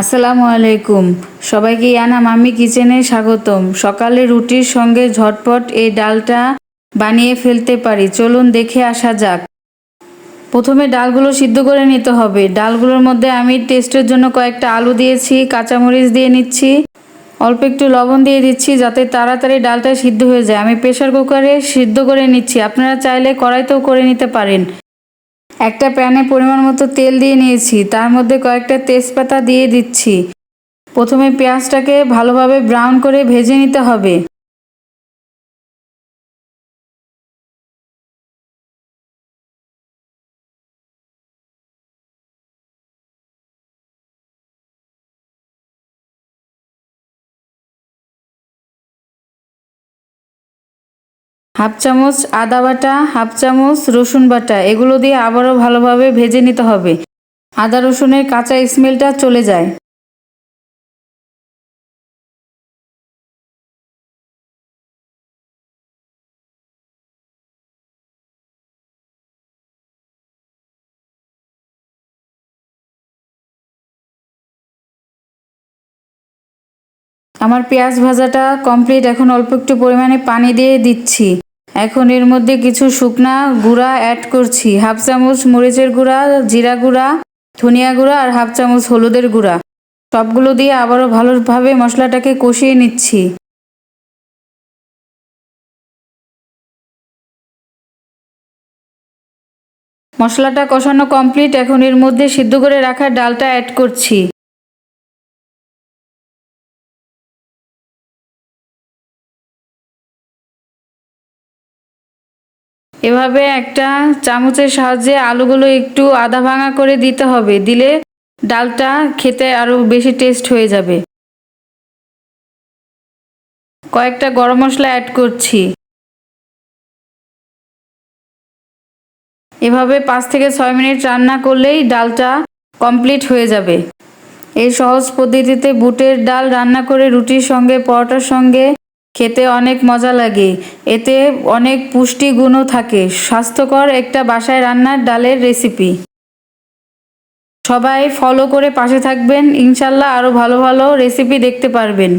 আসসালামু আলাইকুম। সবাইকে ইয়ানা মাম্মি কিচেনে স্বাগতম। সকালে রুটির সঙ্গে ঝটপট এই ডালটা বানিয়ে ফেলতে পারি, চলুন দেখে আসা যাক। প্রথমে ডালগুলো সিদ্ধ করে নিতে হবে। ডালগুলোর মধ্যে আমি টেস্টের জন্য কয়েকটা আলু দিয়েছি, কাঁচামরিচ দিয়ে নিচ্ছি, অল্প একটু লবণ দিয়ে দিচ্ছি যাতে তাড়াতাড়ি ডালটা সিদ্ধ হয়ে যায়। আমি প্রেসার কুকারে সিদ্ধ করে নিচ্ছি, আপনারা চাইলে কড়াইতেও করে নিতে পারেন। একটা প্যানে পরিমাণ মতো তেল দিয়ে নিয়েছি, তার মধ্যে কয়েকটা তেজপাতা দিয়ে দিচ্ছি। প্রথমে পেঁয়াজটাকে ভালোভাবে ব্রাউন করে ভেজে নিতে হবে। হাফ চামচ আদা বাটা, হাফ চামচ রসুন বাটা, এগুলো দিয়ে আবারও ভালোভাবে ভেজে নিতে হবে। আদা রসুনের কাঁচা স্মেলটা চলে যায়। আমার পেঁয়াজ ভাজাটা কমপ্লিট। এখন অল্প একটু পরিমাণে পানি দিয়ে দিচ্ছি। এখন এর মধ্যে কিছু শুকনা গুঁড়া অ্যাড করছি। হাফ চামচ মরিচের গুঁড়া, জিরা গুঁড়া, ধনিয়া গুঁড়া আর হাফ চামচ হলুদের গুঁড়া। সবগুলো দিয়ে আবারও ভালোভাবে মশলাটাকে কষিয়ে নিচ্ছি। মশলাটা কষানো কমপ্লিট। এখন এর মধ্যে সিদ্ধ করে রাখা ডালটা অ্যাড করছি। এভাবে একটা চামচের সাহায্যে আলুগুলো একটু আধা ভাঙা করে দিতে হবে, দিলে ডালটা খেতে আরও বেশি টেস্ট হয়ে যাবে। কয়েকটা গরম মশলা অ্যাড করছি। এভাবে 5 থেকে 6 মিনিট রান্না করলেই ডালটা কমপ্লিট হয়ে যাবে। এই সহজ পদ্ধতিতে বুটের ডাল রান্না করে রুটির সঙ্গে, পরোটার সঙ্গে খেতে অনেক মজা লাগে। এতে অনেক পুষ্টি গুণও থাকে। স্বাস্থ্যকর একটা বাসায় রান্নার ডালের রেসিপি। সবাই ফলো করে পাশে থাকবেন, ইনশাল্লাহ আরও ভালো ভালো রেসিপি দেখতে পারবেন।